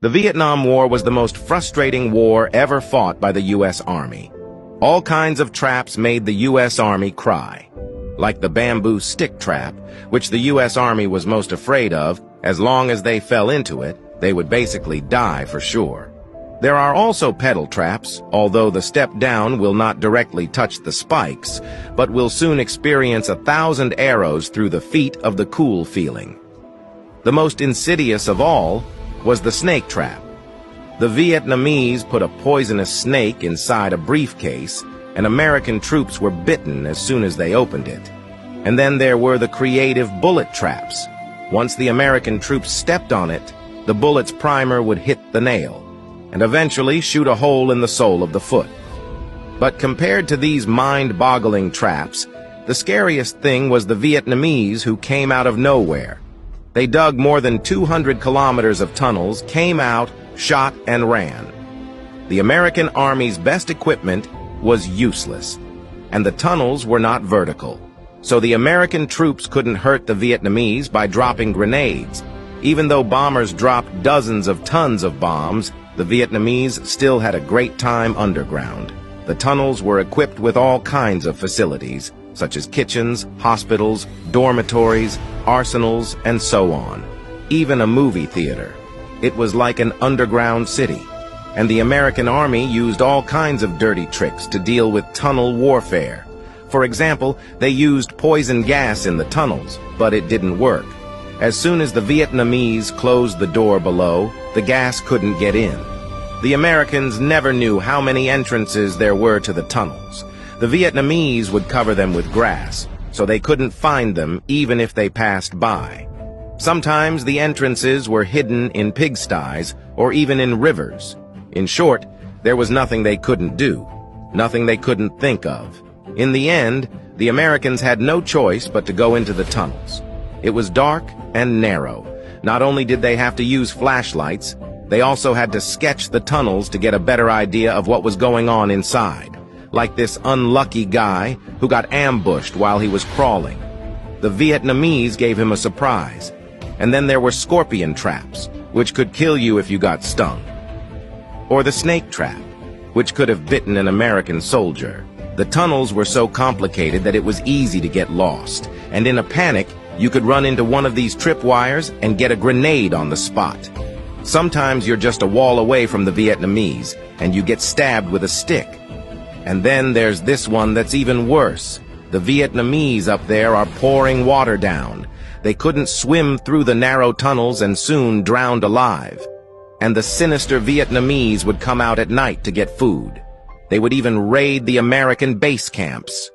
The Vietnam War was the most frustrating war ever fought by the U.S. Army. All kinds of traps made the U.S. Army cry. Like the bamboo stick trap, which the U.S. Army was most afraid of. As long as they fell into it, they would basically die for sure. There are also pedal traps, although the step down will not directly touch the spikes, but will soon experience 1,000 arrows through the feet of the cool feeling. The most insidious of all was the snake trap. The Vietnamese put a poisonous snake inside a briefcase, and American troops were bitten as soon as they opened it. And then there were the creative bullet traps. Once the American troops stepped on it, the bullet's primer would hit the nail, and eventually shoot a hole in the sole of the foot. But compared to these mind-boggling traps, the scariest thing was the Vietnamese who came out of nowhere. They dug more than 200 kilometers of tunnels, came out, shot, and ran. The American Army's best equipment was useless, and the tunnels were not vertical. So the American troops couldn't hurt the Vietnamese by dropping grenades. Even though bombers dropped dozens of tons of bombs, the Vietnamese still had a great time underground. The tunnels were equipped with all kinds of facilities, such as kitchens, hospitals, dormitories, arsenals, and so on. Even a movie theater. It was like an underground city. And the American Army used all kinds of dirty tricks to deal with tunnel warfare. For example, they used poison gas in the tunnels, but it didn't work. As soon as the Vietnamese closed the door below, the gas couldn't get in. The Americans never knew how many entrances there were to the tunnels. The Vietnamese would cover them with grass, so they couldn't find them even if they passed by. Sometimes the entrances were hidden in pigsties or even in rivers. In short, there was nothing they couldn't do, nothing they couldn't think of. In the end, the Americans had no choice but to go into the tunnels. It was dark and narrow. Not only did they have to use flashlights, they also had to sketch the tunnels to get a better idea of what was going on inside, like this unlucky guy who got ambushed while he was crawling. The Vietnamese gave him a surprise. And then there were scorpion traps, which could kill you if you got stung. Or the snake trap, which could have bitten an American soldier. The tunnels were so complicated that it was easy to get lost, and in a panic, you could run into one of these tripwires and get a grenade on the spot. Sometimes you're just a wall away from the Vietnamese, and you get stabbed with a stick. And then there's this one that's even worse. The Vietnamese up there are pouring water down. They couldn't swim through the narrow tunnels and soon drowned alive. And the sinister Vietnamese would come out at night to get food. They would even raid the American base camps.